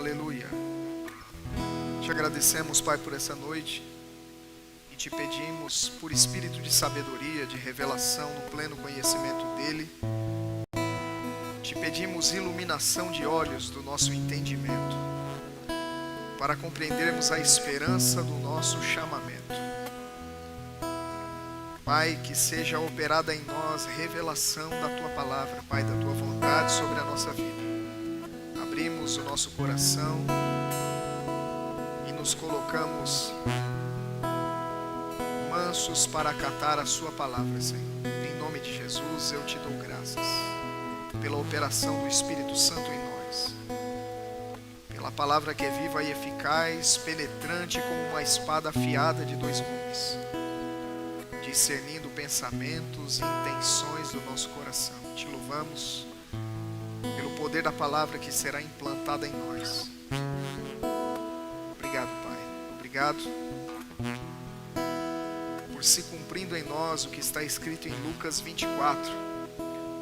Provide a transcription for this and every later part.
Aleluia. Te agradecemos, Pai, por essa noite e te pedimos, por espírito de sabedoria, de revelação no pleno conhecimento dEle, te pedimos iluminação de olhos do nosso entendimento para compreendermos a esperança do nosso chamamento. Pai, que seja operada em nós revelação da Tua palavra, Pai, da Tua vontade sobre a nossa vida. Abrimos o nosso coração e nos colocamos mansos para acatar a Sua palavra, Senhor. Em nome de Jesus eu te dou graças pela operação do Espírito Santo em nós, pela palavra que é viva e eficaz, penetrante como uma espada afiada de dois gumes, discernindo pensamentos e intenções do nosso coração. Te louvamos pelo poder da palavra que será implantada em nós. Obrigado, Pai. Obrigado por se cumprindo em nós o que está escrito em Lucas 24.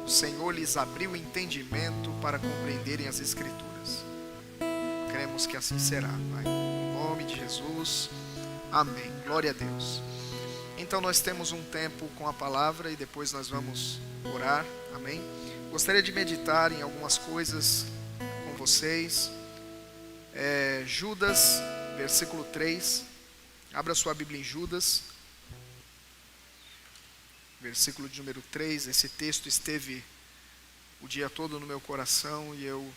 O Senhor lhes abriu o entendimento para compreenderem as Escrituras. Cremos que assim será, Pai. Em nome de Jesus. Amém. Glória a Deus. Então nós temos um tempo com a palavra e depois nós vamos orar. Amém. Gostaria de meditar em algumas coisas com vocês. Judas, versículo 3. Abra sua Bíblia em Judas, versículo de número 3. Esse texto esteve o dia todo no meu coração e eu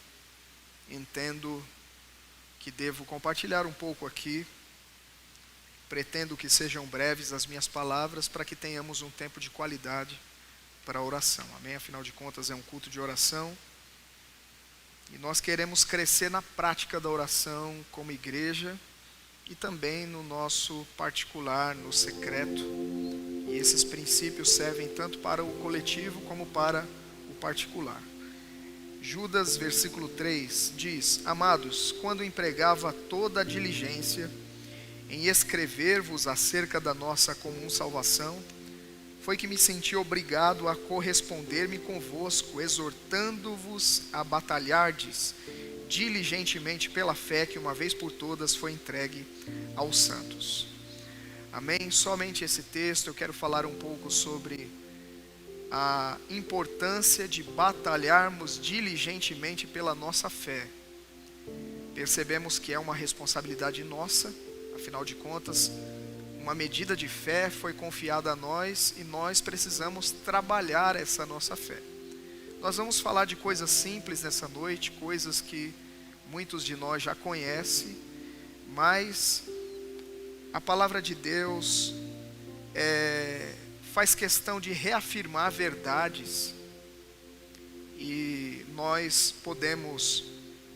entendo que devo compartilhar um pouco aqui. Pretendo que sejam breves as minhas palavras para que tenhamos um tempo de qualidade para a oração. Amém? Afinal de contas é um culto de oração e nós queremos crescer na prática da oração como igreja e também no nosso particular, no secreto. E esses princípios servem tanto para o coletivo como para o particular. Judas, versículo 3, diz: Amados, quando empregava toda a diligência em escrever-vos acerca da nossa comum salvação, foi que me senti obrigado a corresponder-me convosco, exortando-vos a batalhardes diligentemente pela fé que uma vez por todas foi entregue aos santos. Amém? Somente esse texto eu quero falar um pouco sobre a importância de batalharmos diligentemente pela nossa fé. Percebemos que é uma responsabilidade nossa. Afinal de contas, uma medida de fé foi confiada a nós e nós precisamos trabalhar essa nossa fé. Nós vamos falar de coisas simples nessa noite, coisas que muitos de nós já conhecem, mas a palavra de Deus faz questão de reafirmar verdades e nós podemos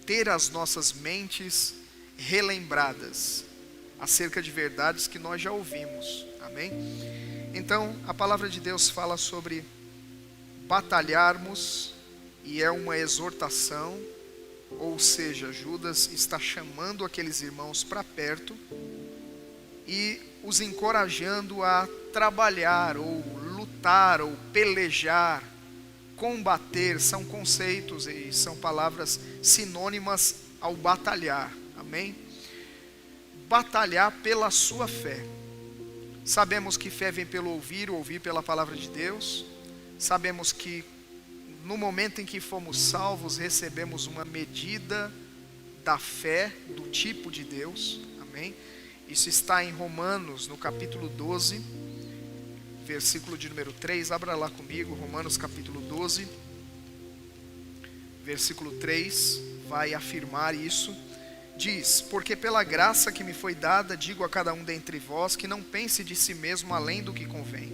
ter as nossas mentes relembradas acerca de verdades que nós já ouvimos. Amém? Então, a palavra de Deus fala sobre batalharmos e é uma exortação, ou seja, Judas está chamando aqueles irmãos para perto e os encorajando a trabalhar, ou lutar, ou pelejar, combater. São conceitos e são palavras sinônimas ao batalhar. Amém? Batalhar pela sua fé. Sabemos que fé vem pelo ouvir, o ouvir pela palavra de Deus. Sabemos que no momento em que fomos salvos, recebemos uma medida da fé, do tipo de Deus. Amém? Isso está em Romanos, no capítulo 12, versículo de número 3. Abra lá comigo, Romanos capítulo 12, versículo 3, vai afirmar isso. Diz: Porque pela graça que me foi dada, digo a cada um dentre vós, que não pense de si mesmo além do que convém.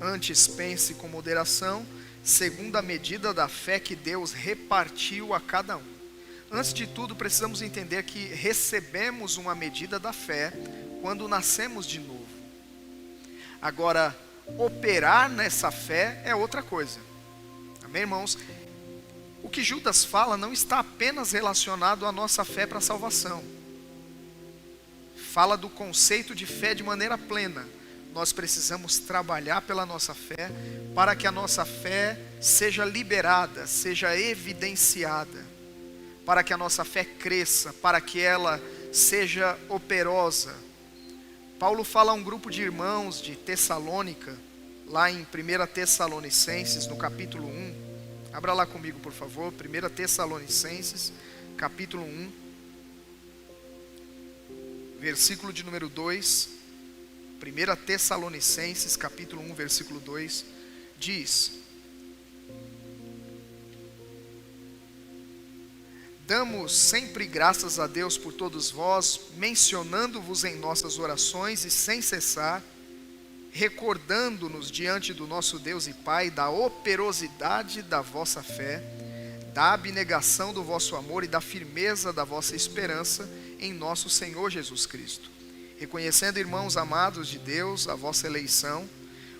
Antes pense com moderação, segundo a medida da fé que Deus repartiu a cada um. Antes de tudo, precisamos entender que recebemos uma medida da fé quando nascemos de novo. Agora, operar nessa fé é outra coisa. Amém, irmãos? O que Judas fala não está apenas relacionado à nossa fé para a salvação. Fala do conceito de fé de maneira plena. Nós precisamos trabalhar pela nossa fé para que a nossa fé seja liberada, seja evidenciada. para que a nossa fé cresça, para que ela seja operosa. Paulo fala a um grupo de irmãos de Tessalônica, lá em 1 Tessalonicenses, no capítulo 1. Abra lá comigo, por favor, 1 Tessalonicenses, capítulo 1, versículo de número 2. 1 Tessalonicenses, capítulo 1, versículo 2, diz: damos sempre graças a Deus por todos vós, mencionando-vos em nossas orações e sem cessar, recordando-nos diante do nosso Deus e Pai da operosidade da vossa fé, da abnegação do vosso amor e da firmeza da vossa esperança em nosso Senhor Jesus Cristo. Reconhecendo, irmãos amados de Deus, a vossa eleição,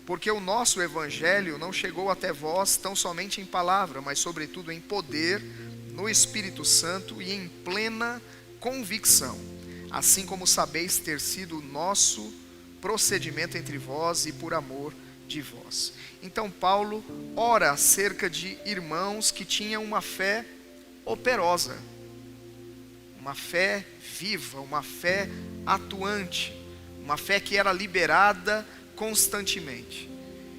porque o nosso evangelho não chegou até vós tão somente em palavra, mas sobretudo em poder, no Espírito Santo e em plena convicção, assim como sabeis ter sido o nosso procedimento entre vós e por amor de vós. Então Paulo ora acerca de irmãos que tinham uma fé operosa, uma fé viva, uma fé atuante, uma fé que era liberada constantemente.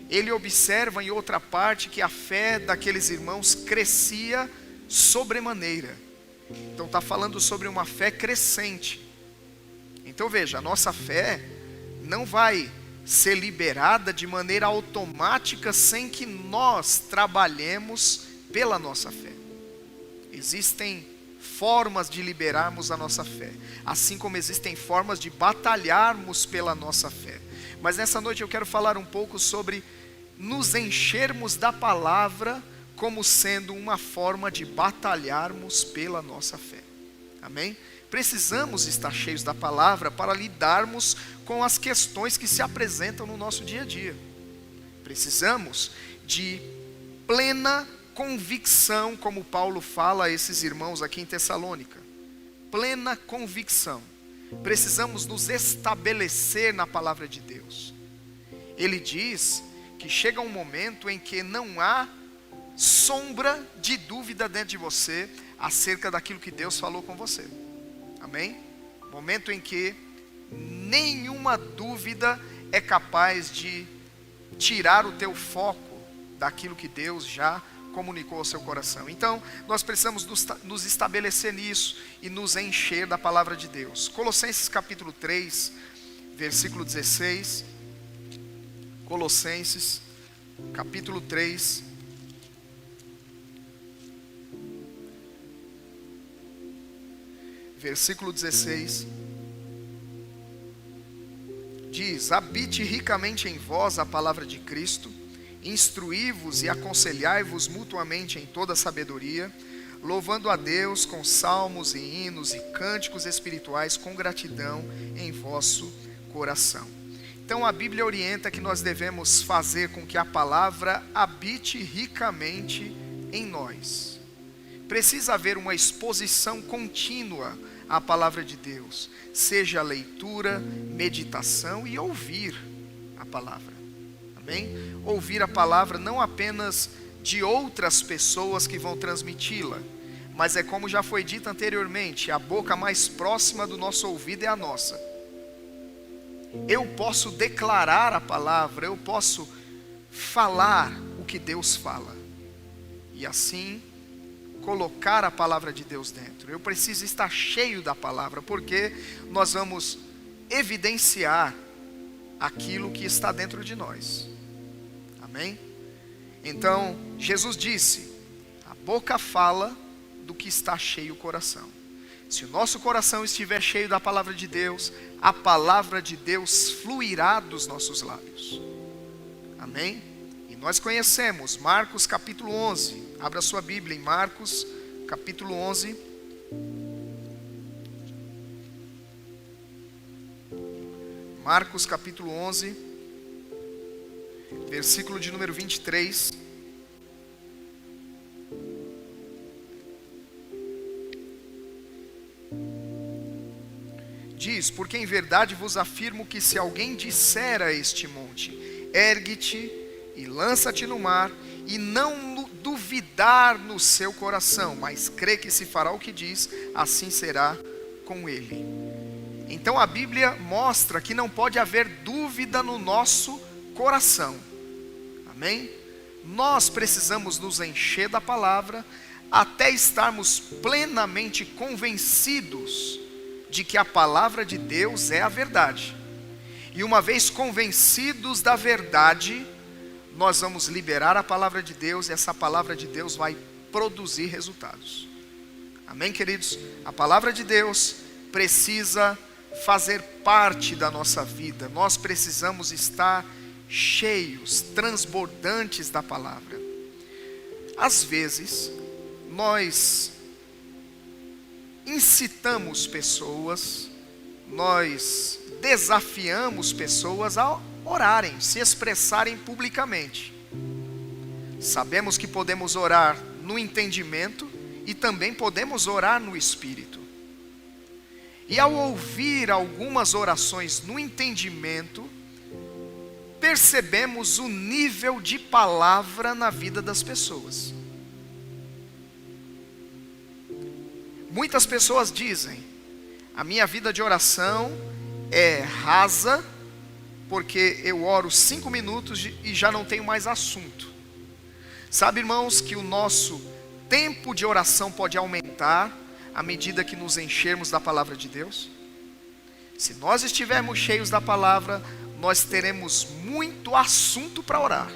Ele observa em outra parte que a fé daqueles irmãos crescia sobremaneira. Então está falando sobre uma fé crescente. Então veja, a nossa fé não vai ser liberada de maneira automática sem que nós trabalhemos pela nossa fé. Existem formas de liberarmos a nossa fé, assim como existem formas de batalharmos pela nossa fé. Mas nessa noite eu quero falar um pouco sobre nos enchermos da palavra como sendo uma forma de batalharmos pela nossa fé. Amém? Precisamos estar cheios da palavra para lidarmos com as questões que se apresentam no nosso dia a dia. Precisamos de plena convicção, como Paulo fala a esses irmãos aqui em Tessalônica. Plena convicção. Precisamos nos estabelecer na palavra de Deus. Ele diz que chega um momento em que não há sombra de dúvida dentro de você acerca daquilo que Deus falou com você. Amém? Momento em que nenhuma dúvida é capaz de tirar o teu foco daquilo que Deus já comunicou ao seu coração. Então, nós precisamos nos estabelecer nisso e nos encher da palavra de Deus. Colossenses capítulo 3, versículo 16. Colossenses capítulo 3, versículo 16, diz: habite ricamente em vós a palavra de Cristo, instruí-vos e aconselhai-vos mutuamente em toda sabedoria, louvando a Deus com salmos e hinos e cânticos espirituais com gratidão em vosso coração. Então a Bíblia orienta que nós devemos fazer com que a palavra habite ricamente em nós. Precisa haver uma exposição contínua à palavra de Deus, seja leitura, meditação e ouvir a palavra. Amém? Ouvir a palavra não apenas de outras pessoas que vão transmiti-la, mas é como já foi dito anteriormente, a boca mais próxima do nosso ouvido é a nossa. Eu posso declarar a palavra, eu posso falar o que Deus fala, e assim colocar a palavra de Deus dentro. Eu preciso estar cheio da palavra, porque nós vamos evidenciar aquilo que está dentro de nós. Amém? Então, Jesus disse: a boca fala do que está cheio o coração. Se o nosso coração estiver cheio da palavra de Deus, a palavra de Deus fluirá dos nossos lábios. Amém? E nós conhecemos Marcos capítulo 11. Abra sua Bíblia em Marcos capítulo 11. Marcos capítulo 11, versículo de número 23. Diz: porque em verdade vos afirmo que se alguém disser a este monte, ergue-te e lança-te no mar, e não duvidar no seu coração, mas crê que se fará o que diz, assim será com ele. Então a Bíblia mostra que não pode haver dúvida no nosso coração. Amém? Nós precisamos nos encher da palavra até estarmos plenamente convencidos de que a palavra de Deus é a verdade. E uma vez convencidos da verdade, nós vamos liberar a palavra de Deus e essa palavra de Deus vai produzir resultados. Amém, queridos? A palavra de Deus precisa fazer parte da nossa vida. Nós precisamos estar cheios, transbordantes da palavra. Às vezes, nós incitamos pessoas, nós desafiamos pessoas a orarem, se expressarem publicamente. Sabemos que podemos orar no entendimento e também podemos orar no espírito. E ao ouvir algumas orações no entendimento, percebemos o nível de palavra na vida das pessoas. Muitas pessoas dizem: a minha vida de oração é rasa, porque eu oro 5 minutos e já não tenho mais assunto. Sabe, irmãos, que o nosso tempo de oração pode aumentar à medida que nos enchermos da palavra de Deus? Se nós estivermos cheios da palavra, nós teremos muito assunto para orar.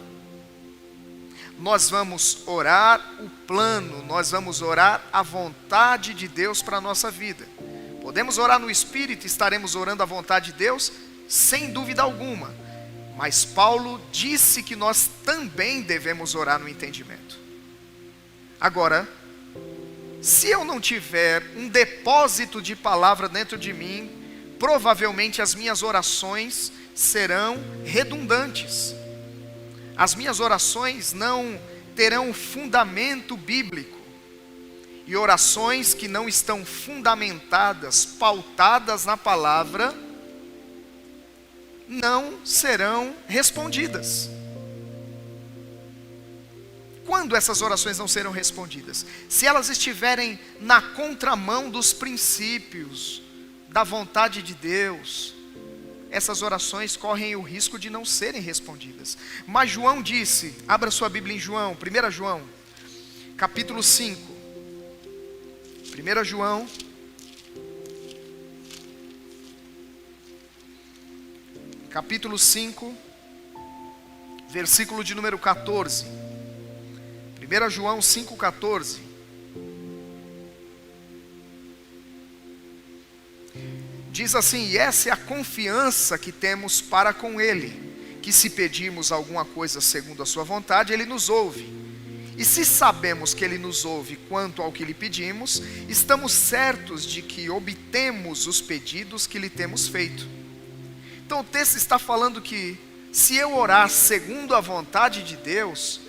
Nós vamos orar o plano, nós vamos orar a vontade de Deus para a nossa vida. Podemos orar no Espírito, estaremos orando a vontade de Deus, sem dúvida alguma. Mas Paulo disse que nós também devemos orar no entendimento. Agora, se eu não tiver um depósito de palavra dentro de mim, provavelmente as minhas orações serão redundantes. As minhas orações não terão fundamento bíblico. E orações que não estão fundamentadas, pautadas na palavra, não serão respondidas. Quando essas orações não serão respondidas? Se elas estiverem na contramão dos princípios, da vontade de Deus, essas orações correm o risco de não serem respondidas. Mas João disse, abra sua Bíblia em João, 1 João, capítulo 5. 1 João, capítulo 5, versículo de número 14. 1 João 5,14. Diz assim: e essa é a confiança que temos para com Ele, que se pedirmos alguma coisa segundo a sua vontade, Ele nos ouve. E se sabemos que Ele nos ouve quanto ao que lhe pedimos, estamos certos de que obtemos os pedidos que lhe temos feito. Então o texto está falando que se eu orar segundo a vontade de Deus,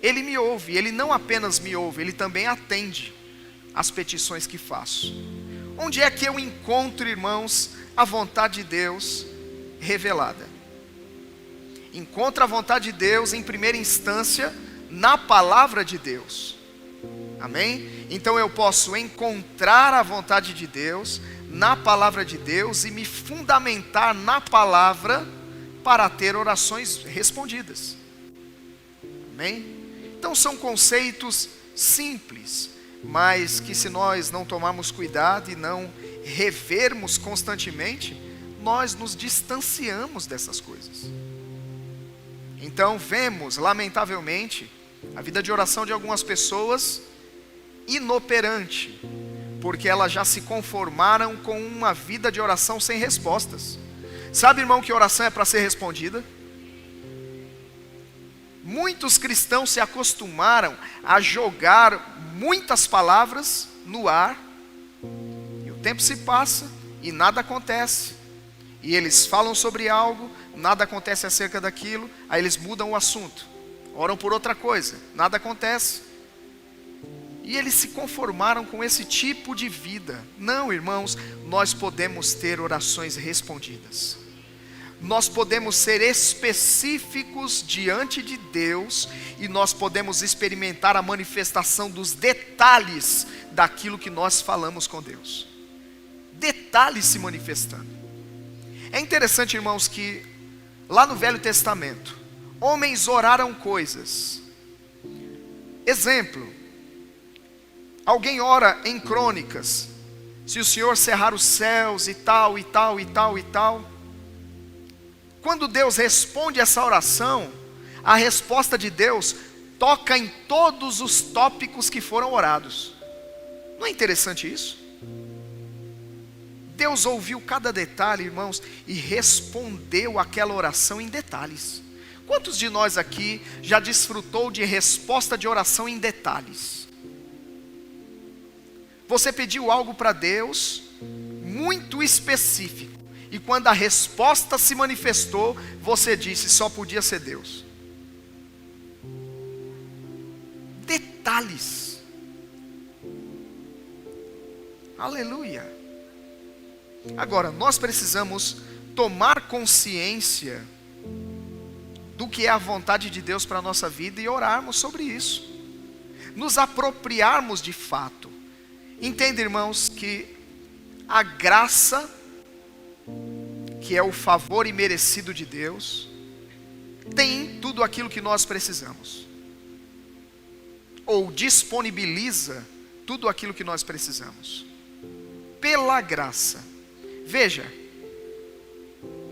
Ele me ouve. Ele não apenas me ouve, Ele também atende às petições que faço. Onde é que eu encontro, irmãos, a vontade de Deus revelada? Encontro a vontade de Deus em primeira instância na palavra de Deus. Amém? Então eu posso encontrar a vontade de Deus na palavra de Deus e me fundamentar na palavra para ter orações respondidas. Amém? Então são conceitos simples, mas que se nós não tomarmos cuidado e não revermos constantemente, nós nos distanciamos dessas coisas. Então vemos, lamentavelmente, a vida de oração de algumas pessoas inoperante, porque elas já se conformaram com uma vida de oração sem respostas. Sabe, irmão, que oração é para ser respondida? Muitos cristãos se acostumaram a jogar muitas palavras no ar, e o tempo se passa e nada acontece. E eles falam sobre algo, nada acontece acerca daquilo, aí eles mudam o assunto, oram por outra coisa, nada acontece. E eles se conformaram com esse tipo de vida. Não, irmãos, nós podemos ter orações respondidas. nós podemos ser específicos diante de Deus e nós podemos experimentar a manifestação dos detalhes daquilo que nós falamos com Deus. Detalhes se manifestando. É interessante, irmãos, que lá no Velho Testamento, homens oraram coisas. Exemplo, alguém ora em Crônicas, se o Senhor cerrar os céus e tal, e tal, e tal, e tal. Quando Deus responde essa oração, a resposta de Deus toca em todos os tópicos que foram orados. Não é interessante isso? Deus ouviu cada detalhe, irmãos, e respondeu aquela oração em detalhes. Quantos de nós aqui já desfrutou de resposta de oração em detalhes? Você pediu algo para Deus, muito específico, e quando a resposta se manifestou, você disse, só podia ser Deus. Detalhes. Aleluia. Agora, nós precisamos tomar consciência do que é a vontade de Deus para a nossa vida e orarmos sobre isso. Nos apropriarmos de fato. Entenda, irmãos, que a graça, que é o favor imerecido de Deus, tem tudo aquilo que nós precisamos. Ou disponibiliza tudo aquilo que nós precisamos. Pela graça. Veja,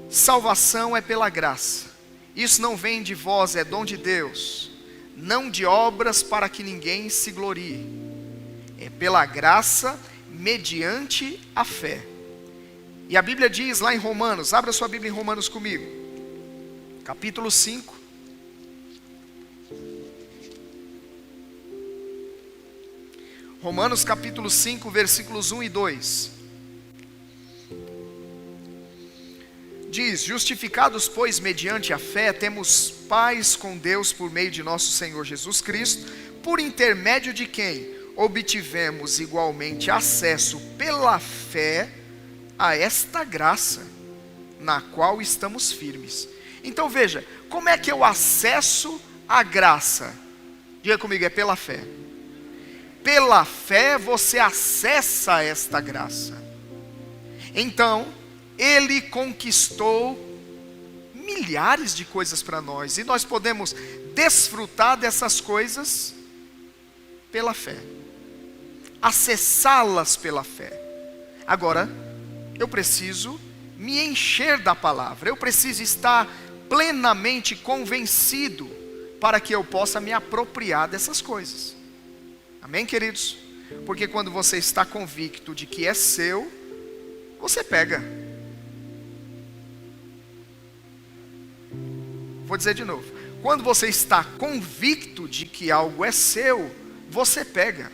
salvação é pela graça. Isso não vem de vós, é dom de Deus. Não de obras para que ninguém se glorie. É pela graça, mediante a fé. E a Bíblia diz lá em Romanos, abra sua Bíblia em Romanos comigo. Capítulo 5. Romanos capítulo 5, versículos 1 e 2. Diz, justificados, pois, mediante a fé, temos paz com Deus por meio de nosso Senhor Jesus Cristo, por intermédio de quem obtivemos igualmente acesso pela fé a esta graça, na qual estamos firmes. Então veja, como é que eu acesso a graça? Diga comigo, é pela fé. Pela fé você acessa esta graça. Então, Ele conquistou milhares de coisas para nós. E nós podemos desfrutar dessas coisas pela fé. Acessá-las pela fé. Agora, eu preciso me encher da palavra. Eu preciso estar plenamente convencido para que eu possa me apropriar dessas coisas. Amém, queridos? Porque quando você está convicto de que é seu, você pega. Vou dizer de novo. Quando você está convicto de que algo é seu, você pega.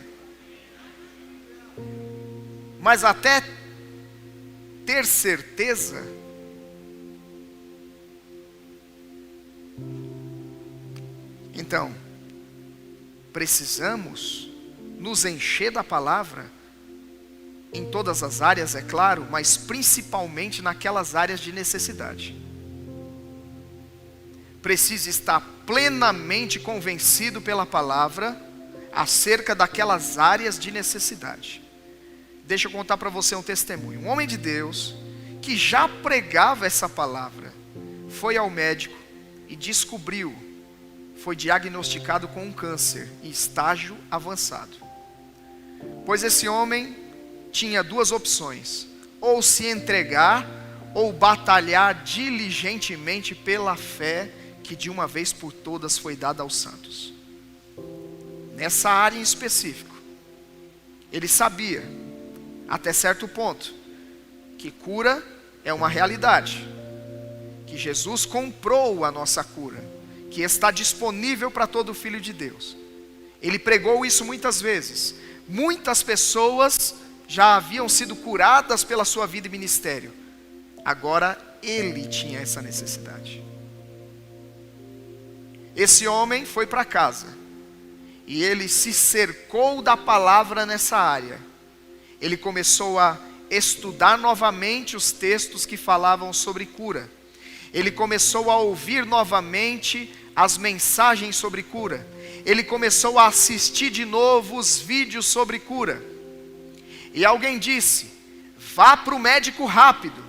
Mas até ter certeza, então, precisamos nos encher da palavra, em todas as áreas, é claro, mas principalmente naquelas áreas de necessidade. Precisa estar plenamente convencido pela palavra, acerca daquelas áreas de necessidade. Deixa eu contar para você um testemunho. Um homem de Deus, que já pregava essa palavra, foi ao médico e descobriu, foi diagnosticado com um câncer em estágio avançado. Pois esse homem tinha duas opções: ou se entregar, ou batalhar diligentemente pela fé que de uma vez por todas foi dada aos santos. Nessa área em específico, ele sabia, até certo ponto, que cura é uma realidade, que Jesus comprou a nossa cura, que está disponível para todo filho de Deus. Ele pregou isso muitas vezes. Muitas pessoas já haviam sido curadas pela sua vida e ministério. Agora ele tinha essa necessidade. Esse homem foi para casa e ele se cercou da palavra nessa área. Ele começou a estudar novamente os textos que falavam sobre cura. Ele começou a ouvir novamente as mensagens sobre cura. Ele começou a assistir de novo os vídeos sobre cura. E alguém disse: vá para o médico rápido,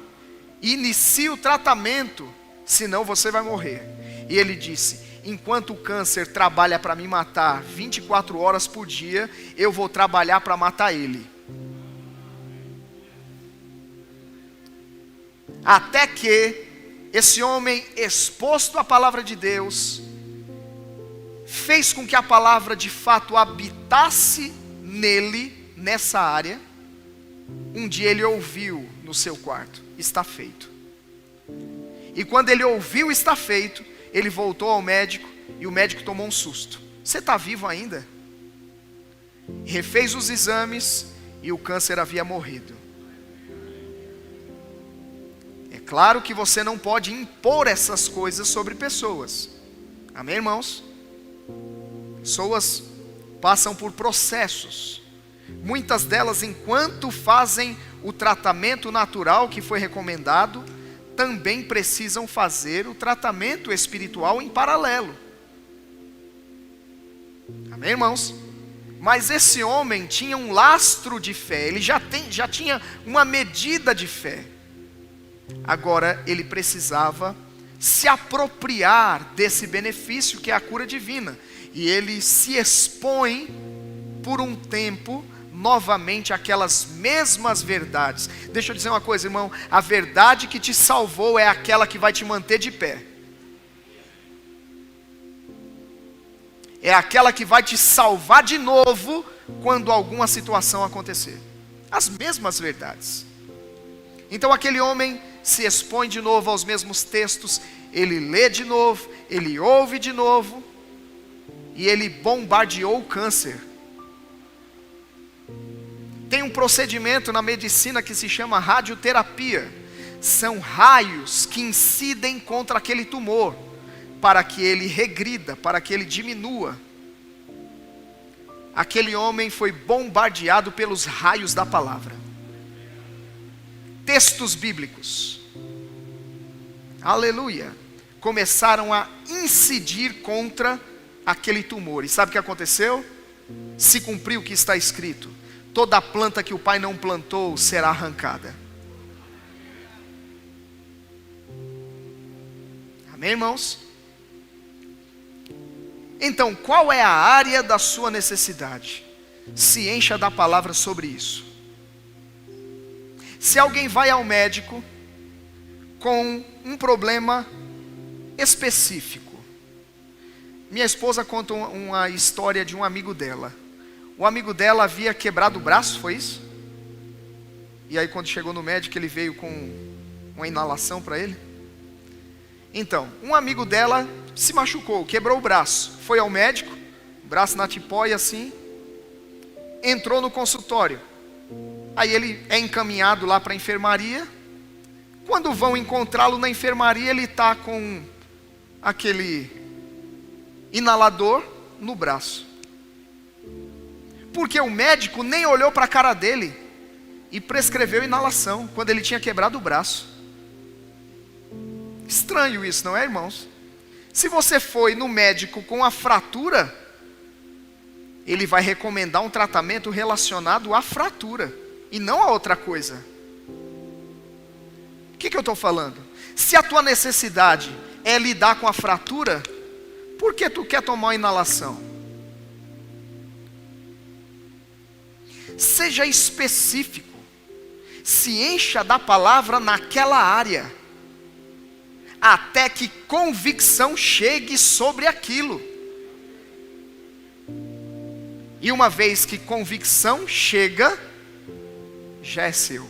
inicie o tratamento, senão você vai morrer. E ele disse: enquanto o câncer trabalha para me matar 24 horas por dia, eu vou trabalhar para matar ele. Até que esse homem, exposto à palavra de Deus, fez com que a palavra de fato habitasse nele, nessa área. Um dia ele ouviu no seu quarto: está feito. E quando ele ouviu está feito, ele voltou ao médico, e o médico tomou um susto: você está vivo ainda? Refez os exames e o câncer havia morrido. É claro que você não pode impor essas coisas sobre pessoas. Amém, irmãos? Pessoas passam por processos. Muitas delas, enquanto fazem o tratamento natural que foi recomendado, também precisam fazer o tratamento espiritual em paralelo. Amém, irmãos? Mas esse homem tinha um lastro de fé, ele já tinha uma medida de fé. Agora ele precisava se apropriar desse benefício que é a cura divina. E ele se expõe por um tempo novamente aquelas mesmas verdades. Deixa eu dizer uma coisa, irmão: a verdade que te salvou é aquela que vai te manter de pé. É aquela que vai te salvar de novo quando alguma situação acontecer. As mesmas verdades. Então aquele homem se expõe de novo aos mesmos textos, ele lê de novo, ele ouve de novo, e ele bombardeou o câncer. Tem um procedimento na medicina que se chama radioterapia. São raios que incidem contra aquele tumor, para que ele regrida, para que ele diminua. Aquele homem foi bombardeado pelos raios da palavra. Textos bíblicos, aleluia, começaram a incidir contra aquele tumor. E sabe o que aconteceu? Se cumpriu o que está escrito: toda planta que o Pai não plantou será arrancada. Amém, irmãos? Então, qual é a área da sua necessidade? Se encha da palavra sobre isso. Se alguém vai ao médico com um problema específico. Minha esposa conta uma história de um amigo dela. O amigo dela havia quebrado o braço, foi isso? E aí quando chegou no médico, ele veio com uma inalação para ele. Então, um amigo dela se machucou, quebrou o braço. Foi ao médico, braço na tipóia assim. Entrou no consultório. Aí ele é encaminhado lá para a enfermaria. Quando vão encontrá-lo na enfermaria, ele está com aquele inalador no braço. Porque o médico nem olhou para a cara dele e prescreveu inalação quando ele tinha quebrado o braço. Estranho isso, não é, irmãos? Se você foi no médico com a fratura, ele vai recomendar um tratamento relacionado à fratura e não a outra coisa. O que eu estou falando? Se a tua necessidade é lidar com a fratura, por que tu quer tomar uma inalação? Seja específico. Se encha da palavra naquela área, até que convicção chegue sobre aquilo. E uma vez que convicção chega, já é seu.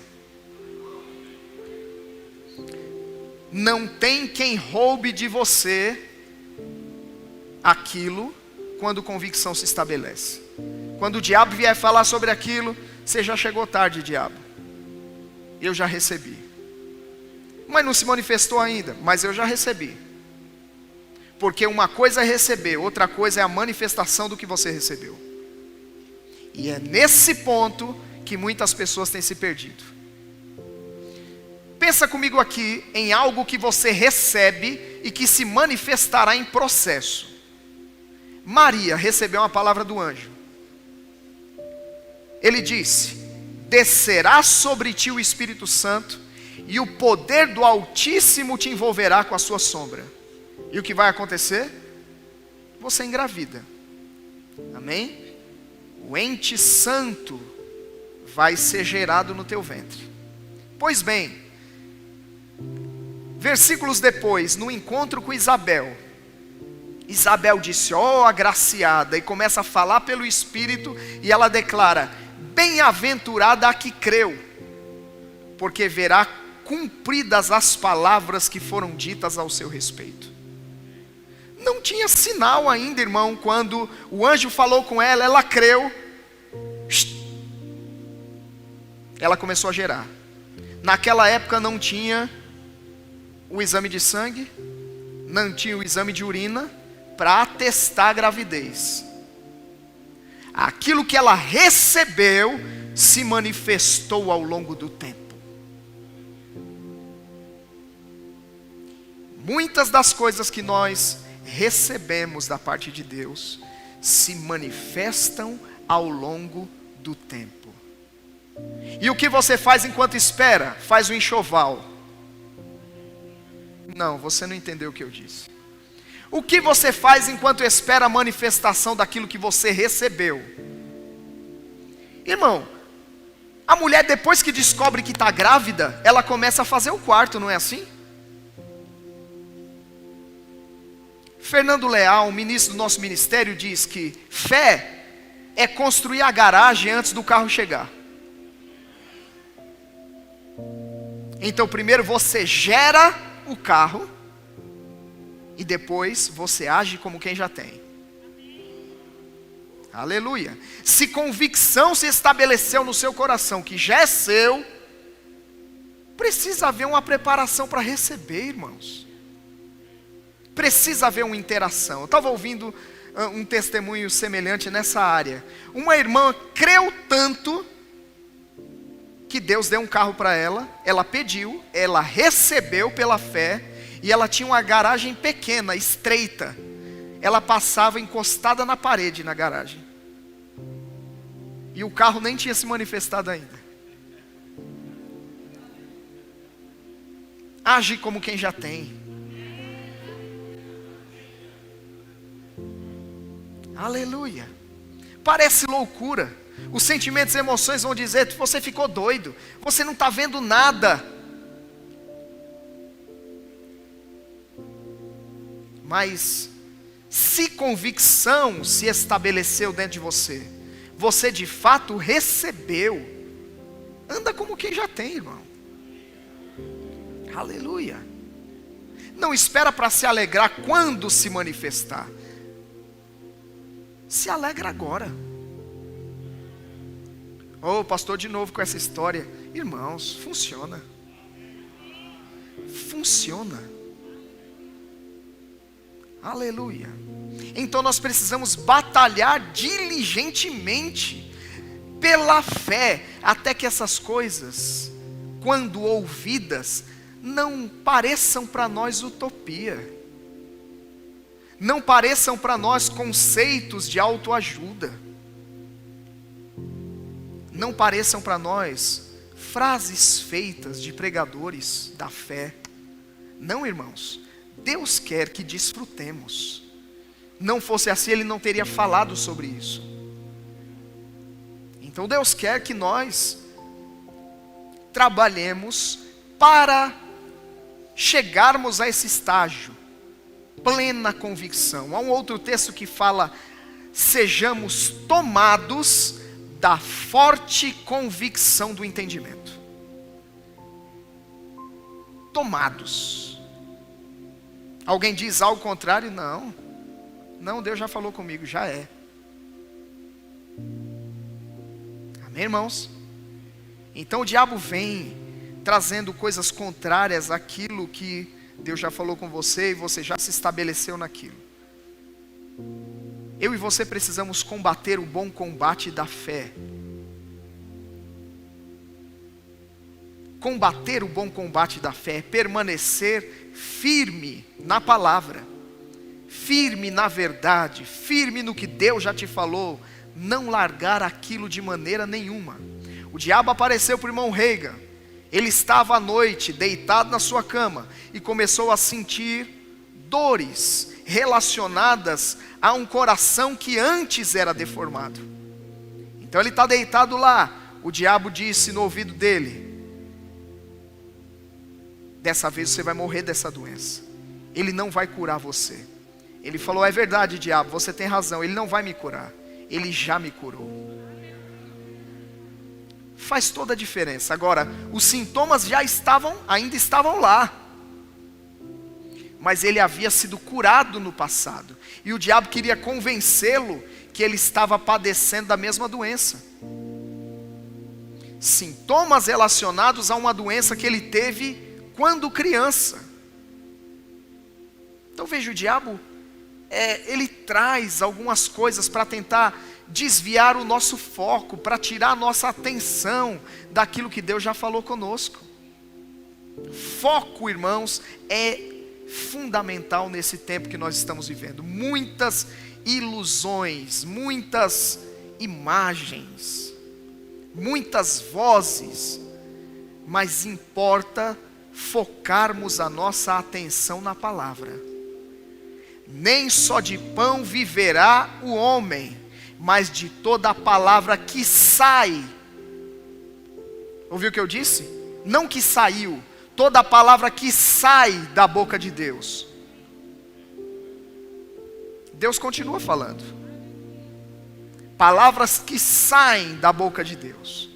Não tem quem roube de você aquilo quando convicção se estabelece. Quando o diabo vier falar sobre aquilo, você já chegou tarde, diabo. Eu já recebi. Mas não se manifestou ainda, mas eu já recebi. Porque uma coisa é receber, outra coisa é a manifestação do que você recebeu. E é nesse ponto que muitas pessoas têm se perdido. pensa comigo aqui em algo que você recebe e que se manifestará em processo. Maria recebeu uma palavra do anjo. Ele disse: descerá sobre ti o Espírito Santo, e o poder do Altíssimo te envolverá com a sua sombra. E o que vai acontecer? Você engravida. Amém? O ente santo vai ser gerado no teu ventre. Pois bem, versículos depois, no encontro com Isabel, Isabel disse: ó agraciada, e começa a falar pelo Espírito, e ela declara: bem-aventurada a que creu, porque verá cumpridas as palavras que foram ditas ao seu respeito. Não tinha sinal ainda, irmão, quando o anjo falou com ela, ela creu. Ela começou a gerar. Naquela época não tinha o exame de sangue, não tinha o exame de urina para atestar a gravidez. Aquilo que ela recebeu se manifestou ao longo do tempo. Muitas das coisas que nós recebemos da parte de Deus se manifestam ao longo do tempo. E o que você faz enquanto espera? Faz o enxoval. Não, você não entendeu o que eu disse. O que você faz enquanto espera a manifestação daquilo que você recebeu? Irmão, a mulher, depois que descobre que está grávida, ela começa a fazer o quarto, não é assim? Fernando Leal, ministro do nosso ministério, diz que fé é construir a garagem antes do carro chegar. Então primeiro você gera o carro, e depois você age como quem já tem. Aleluia. Se convicção se estabeleceu no seu coração que já é seu, precisa haver uma preparação para receber, irmãos. Precisa haver uma interação. Eu estava ouvindo um testemunho semelhante nessa área. Uma irmã creu tanto que Deus deu um carro para ela, ela pediu, ela recebeu pela fé, e ela tinha uma garagem pequena, estreita. Ela passava encostada na parede na garagem. E o carro nem tinha se manifestado ainda. Age como quem já tem. Aleluia. Parece loucura. Os sentimentos e emoções vão dizer: você ficou doido, você não está vendo nada. Mas se convicção se estabeleceu dentro de você, você de fato recebeu, anda como quem já tem, irmão. Aleluia. Não espera para se alegrar quando se manifestar. Se alegra agora. Oh, pastor, de novo com essa história. Irmãos, funciona. Funciona. Aleluia. Então nós precisamos batalhar diligentemente pela fé, até que essas coisas, quando ouvidas, não pareçam para nós utopia. Não pareçam para nós conceitos de autoajuda. Não pareçam para nós frases feitas de pregadores da fé. Não, irmãos. Deus quer que desfrutemos. Não fosse assim, Ele não teria falado sobre isso. Então Deus quer que nós trabalhemos para chegarmos a esse estágio. Plena convicção. Há um outro texto que fala: sejamos tomados da forte convicção do entendimento. Tomados. Alguém diz algo contrário? Não. Não, Deus já falou comigo, já é. Amém, irmãos? Então o diabo vem trazendo coisas contrárias àquilo que Deus já falou com você e você já se estabeleceu naquilo. Eu e você precisamos combater o bom combate da fé. combater o bom combate da fé, permanecer firme na palavra, firme na verdade, firme no que Deus já te falou, não largar aquilo de maneira nenhuma. O diabo apareceu para o irmão Reagan. Ele estava à noite deitado na sua cama e começou a sentir dores relacionadas a um coração que antes era deformado. Então ele está deitado lá. O diabo disse no ouvido dele: dessa vez você vai morrer dessa doença. Ele não vai curar você. Ele falou: é verdade, diabo, você tem razão, ele não vai me curar. Ele já me curou. Faz toda a diferença. Agora, os sintomas ainda estavam lá, mas ele havia sido curado no passado, e o diabo queria convencê-lo que ele estava padecendo da mesma doença. Sintomas relacionados a uma doença que ele teve quando criança. Então veja, o diabo ele traz algumas coisas para tentar desviar o nosso foco, para tirar a nossa atenção daquilo que Deus já falou conosco. Foco, irmãos, é fundamental nesse tempo que nós estamos vivendo. Muitas ilusões, muitas imagens, muitas vozes, mas importa focarmos a nossa atenção na palavra. Nem só de pão viverá o homem, mas de toda a palavra que sai. Ouviu o que eu disse? Não que saiu, toda a palavra que sai da boca de Deus. Deus continua falando. Palavras que saem da boca de Deus.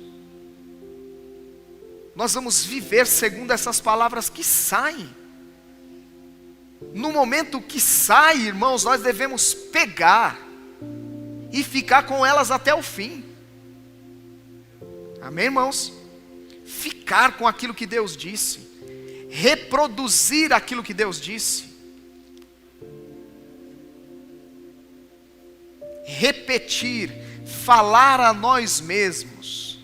Nós vamos viver segundo essas palavras que saem. No momento que sai, irmãos, nós devemos pegar e ficar com elas até o fim. Amém, irmãos? Ficar com aquilo que Deus disse, reproduzir aquilo que Deus disse, repetir, falar a nós mesmos,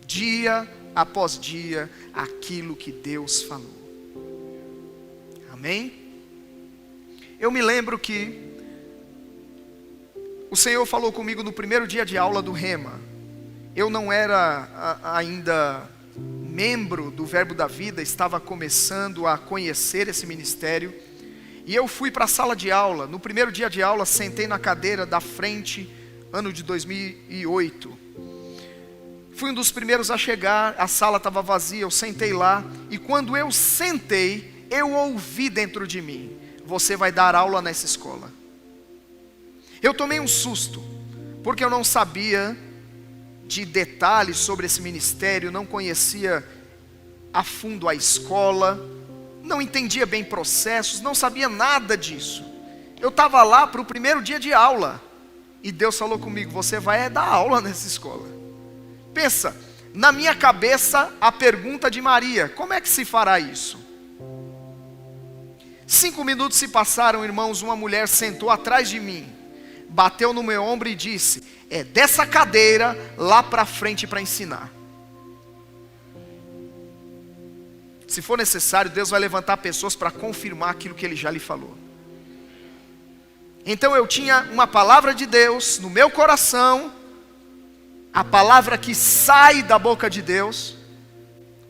dia após dia, aquilo que Deus falou. Amém? Eu me lembro que o Senhor falou comigo no primeiro dia de aula do Rema. Eu não era ainda membro do Verbo da Vida, estava começando a conhecer esse ministério. E eu fui para a sala de aula. No primeiro dia de aula, sentei na cadeira da frente, ano de 2008. Fui um dos primeiros a chegar, a sala estava vazia, eu sentei lá. E quando eu sentei, eu ouvi dentro de mim: você vai dar aula nessa escola. Eu tomei um susto, porque eu não sabia de detalhes sobre esse ministério, não conhecia a fundo a escola, não entendia bem processos, não sabia nada disso. Eu estava lá para o primeiro dia de aula, e Deus falou comigo: você vai dar aula nessa escola. Pensa, na minha cabeça a pergunta de Maria: como é que se fará isso? 5 minutos se passaram, irmãos, uma mulher sentou atrás de mim, bateu no meu ombro e disse: é dessa cadeira lá para frente para ensinar. Se for necessário, Deus vai levantar pessoas para confirmar aquilo que Ele já lhe falou. Então eu tinha uma palavra de Deus no meu coração, a palavra que sai da boca de Deus.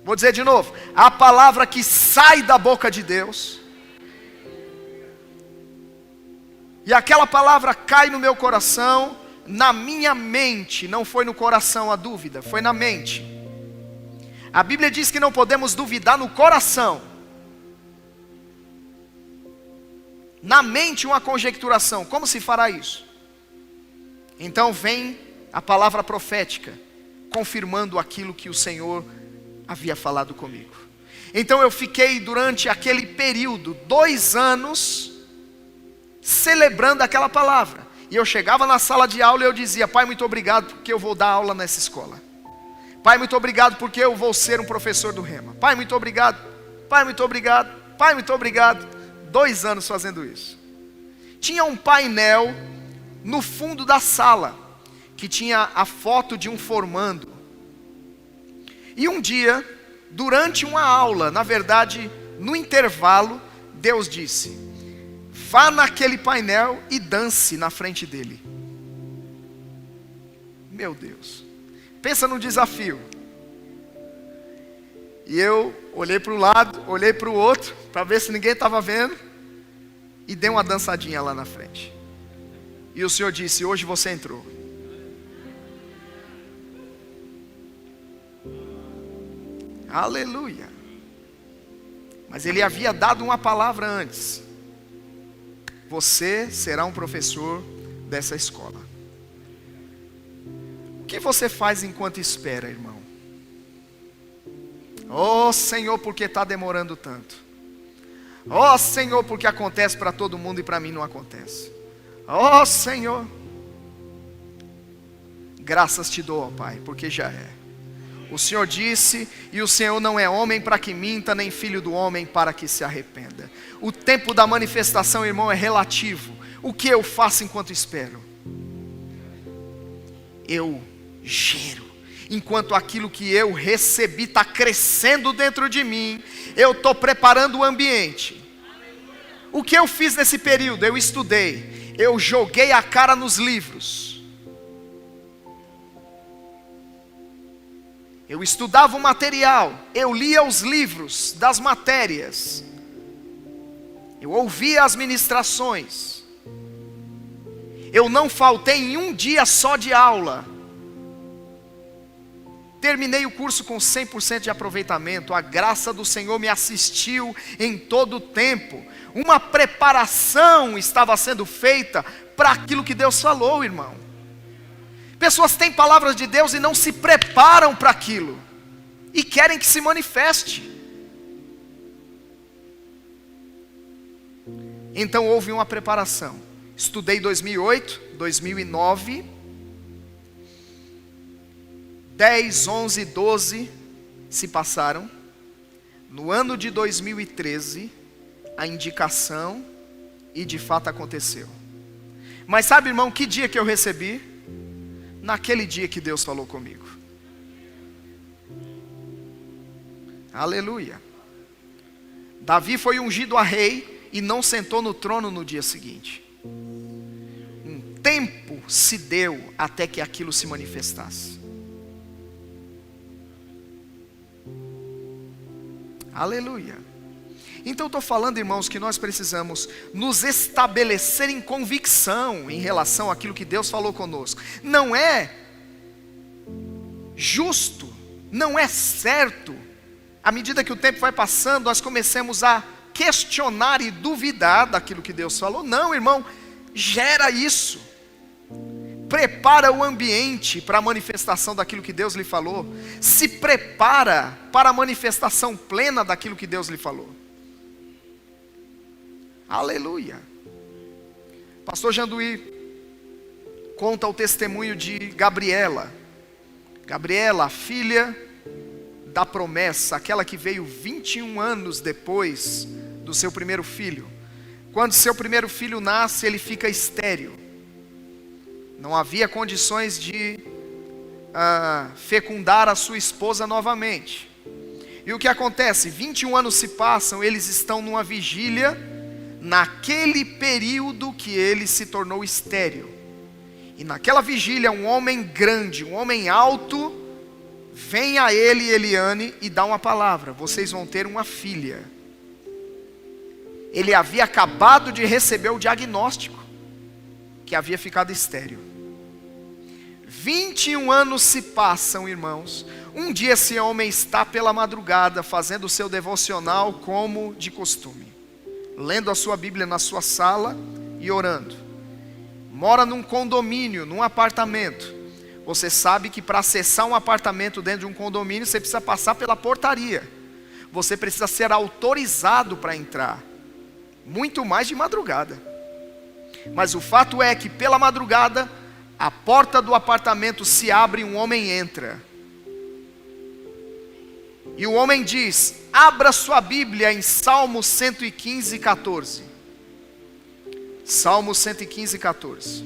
Vou dizer de novo: a palavra que sai da boca de Deus. E aquela palavra cai no meu coração, na minha mente. Não foi no coração a dúvida, foi na mente. A Bíblia diz que não podemos duvidar no coração. Na mente uma conjecturação. Como se fará isso? Então vem a palavra profética, confirmando aquilo que o Senhor havia falado comigo. Então eu fiquei durante aquele período, 2 anos, celebrando aquela palavra. E eu chegava na sala de aula e eu dizia: Pai, muito obrigado porque eu vou dar aula nessa escola. Pai, muito obrigado porque eu vou ser um professor do Rema. Pai, muito obrigado. Pai, muito obrigado. Pai, muito obrigado. 2 anos fazendo isso. Tinha um painel no fundo da sala, que tinha a foto de um formando. E um dia, durante uma aula, na verdade, no intervalo, Deus disse: vá naquele painel e dance na frente dele. Meu Deus, pensa no desafio. E eu olhei para o lado, olhei para o outro, para ver se ninguém estava vendo, e dei uma dançadinha lá na frente. E o Senhor disse: hoje você entrou. Aleluia. Mas Ele havia dado uma palavra antes: você será um professor dessa escola. O que você faz enquanto espera, irmão? Oh Senhor, porque está demorando tanto. Oh Senhor, porque acontece para todo mundo e para mim não acontece. Oh Senhor, graças te dou, ó Pai, porque já é. O Senhor disse, e o Senhor não é homem para que minta, nem filho do homem para que se arrependa. O tempo da manifestação, irmão, é relativo. O que eu faço enquanto espero? Eu gero. Enquanto aquilo que eu recebi está crescendo dentro de mim, eu estou preparando o ambiente. O que eu fiz nesse período? Eu estudei, eu joguei a cara nos livros. Eu estudava o material, eu lia os livros das matérias, eu ouvia as ministrações. Eu não faltei em um dia só de aula. Terminei o curso com 100% de aproveitamento. A graça do Senhor me assistiu em todo o tempo. Uma preparação estava sendo feita para aquilo que Deus falou, irmão. Pessoas têm palavras de Deus e não se preparam para aquilo, e querem que se manifeste. Então houve uma preparação. Estudei 2008, 2009, 10, 11, 12 se passaram. No ano de 2013, a indicação, e de fato aconteceu. Mas sabe, irmão, que dia que eu recebi? Naquele dia que Deus falou comigo. Aleluia. Davi foi ungido a rei e não sentou no trono no dia seguinte. Um tempo se deu até que aquilo se manifestasse. Aleluia. Então estou falando, irmãos, que nós precisamos nos estabelecer em convicção em relação àquilo que Deus falou conosco. Não é justo, não é certo, à medida que o tempo vai passando, nós comecemos a questionar e duvidar daquilo que Deus falou. Não, irmão, gera isso. Prepara o ambiente para a manifestação daquilo que Deus lhe falou. Se prepara para a manifestação plena daquilo que Deus lhe falou. Aleluia. Pastor Janduí conta o testemunho de Gabriela. Gabriela, a filha da promessa, aquela que veio 21 anos depois do seu primeiro filho. Quando seu primeiro filho nasce, ele fica estéril. Não havia condições de fecundar a sua esposa novamente. E o que acontece? 21 anos se passam, eles estão numa vigília, naquele período que ele se tornou estéril. E naquela vigília, um homem grande, um homem alto, vem a ele e Eliane e dá uma palavra: vocês vão ter uma filha. Ele havia acabado de receber o diagnóstico, que havia ficado estéril. 21 anos se passam, irmãos. Um dia esse homem está pela madrugada, fazendo o seu devocional como de costume, lendo a sua Bíblia na sua sala e orando. Mora num condomínio, num apartamento. Você sabe que para acessar um apartamento dentro de um condomínio, você precisa passar pela portaria. Você precisa ser autorizado para entrar. Muito mais de madrugada. Mas o fato é que pela madrugada, a porta do apartamento se abre e um homem entra. E o homem diz: abra sua Bíblia em Salmo 115, 14. Salmo 115, 14.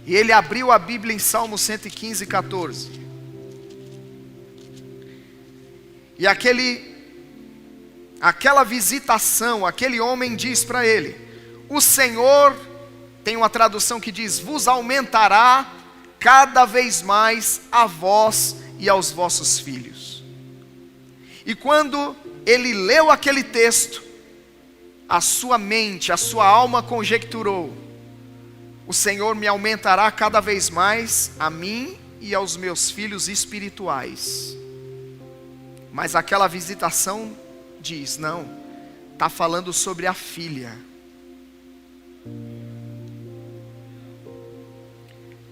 E ele abriu a Bíblia em Salmo 115, 14. E aquela visitação, aquele homem diz para ele: o Senhor, tem uma tradução que diz, vos aumentará cada vez mais a vós e aos vossos filhos. E quando ele leu aquele texto, a sua mente, a sua alma conjecturou: o Senhor me aumentará cada vez mais a mim e aos meus filhos espirituais. Mas aquela visitação diz: não, está falando sobre a filha.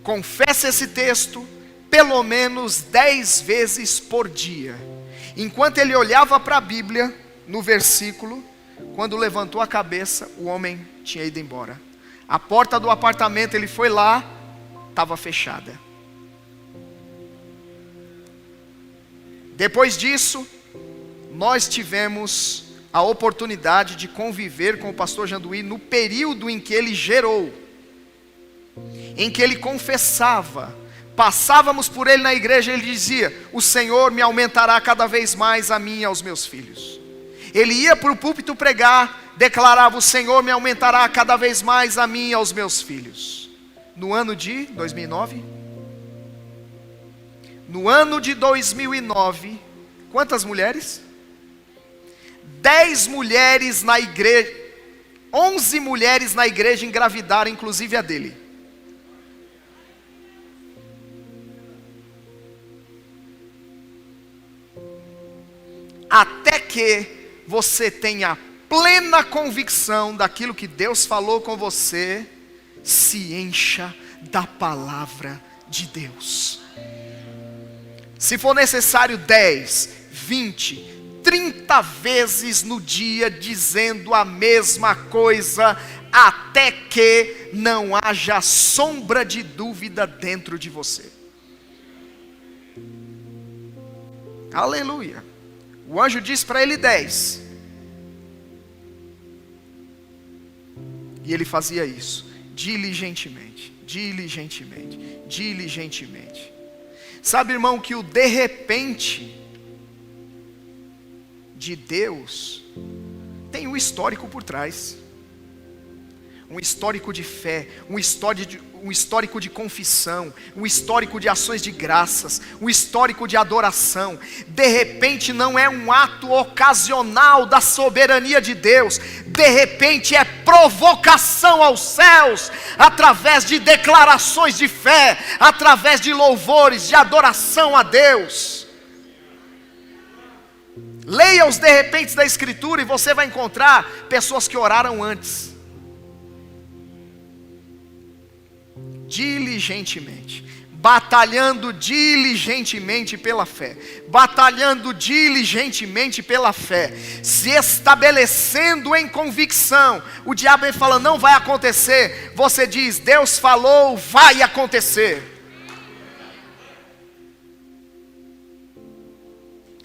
Confesse esse texto pelo menos 10 vezes por dia. Enquanto ele olhava para a Bíblia, no versículo, quando levantou a cabeça, o homem tinha ido embora. A porta do apartamento, ele foi lá, estava fechada. Depois disso, nós tivemos a oportunidade de conviver com o pastor Janduí no período em que ele gerou, em que ele confessava. Passávamos por ele na igreja e ele dizia: o Senhor me aumentará cada vez mais a mim e aos meus filhos. Ele ia para o púlpito pregar, declarava: o Senhor me aumentará cada vez mais a mim e aos meus filhos. No ano de 2009, no ano de 2009, quantas mulheres? 10 mulheres na igreja, 11 mulheres na igreja engravidaram, inclusive a dele. Até que você tenha plena convicção daquilo que Deus falou com você, se encha da palavra de Deus. Se for necessário 10, 20, 30 vezes no dia dizendo a mesma coisa, até que não haja sombra de dúvida dentro de você. Aleluia. O anjo disse para ele 10. E ele fazia isso, diligentemente, diligentemente, diligentemente. Sabe, irmão, que o de repente de Deus tem um histórico por trás. Um histórico de fé, um histórico de confissão, um histórico de ações de graças, um histórico de adoração. De repente não é um ato ocasional da soberania de Deus, de repente é provocação aos céus, através de declarações de fé, através de louvores, de adoração a Deus. Leia os de repentes da Escritura e você vai encontrar pessoas que oraram antes. Diligentemente, batalhando diligentemente pela fé, batalhando diligentemente pela fé, se estabelecendo em convicção. O diabo vem falando: não vai acontecer. Você diz: Deus falou, vai acontecer.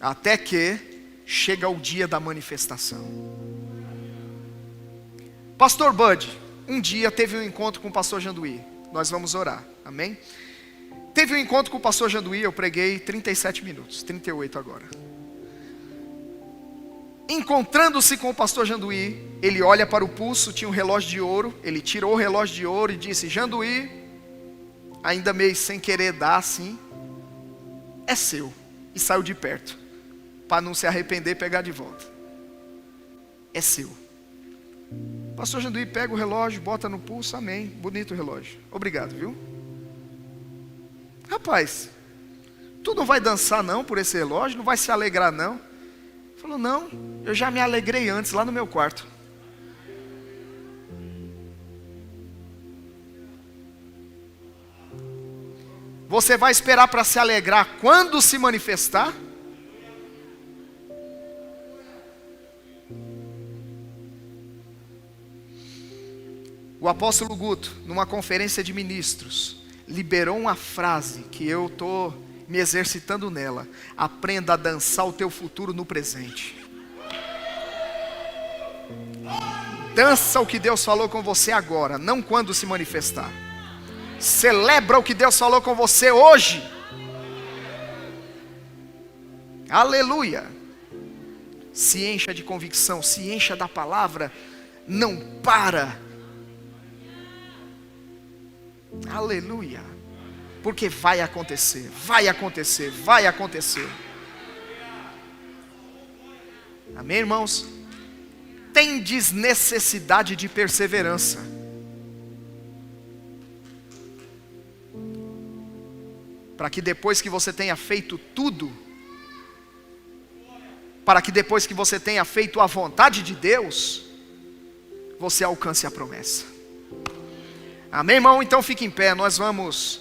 Até que chega o dia da manifestação. Pastor Bud, um dia teve um encontro com o pastor Janduí. Nós vamos orar, amém? Teve um encontro com o pastor Janduí, eu preguei 37 minutos, 38 agora. Encontrando-se com o pastor Janduí, ele olha para o pulso, tinha um relógio de ouro, ele tirou o relógio de ouro e disse: Janduí, ainda meio sem querer dar assim, é seu. E saiu de perto, para não se arrepender e pegar de volta. É seu. Pastor Janduí pega o relógio, bota no pulso, amém, bonito o relógio, obrigado, viu? Rapaz, tu não vai dançar não por esse relógio, não vai se alegrar não? Falou: não, eu já me alegrei antes, lá no meu quarto. Você vai esperar para se alegrar quando se manifestar? O apóstolo Guto, numa conferência de ministros, liberou uma frase que eu estou me exercitando nela: aprenda a dançar o teu futuro no presente. Dança o que Deus falou com você agora, não quando se manifestar. Celebra o que Deus falou com você hoje. Aleluia. se encha de convicção, se encha da palavra, não para. Aleluia. Porque vai acontecer, vai acontecer, vai acontecer. Amém, irmãos? Tendes necessidade de perseverança. Para que depois que você tenha feito tudo, para que depois que você tenha feito a vontade de Deus, você alcance a promessa. Amém, irmão? Então fique em pé, nós vamos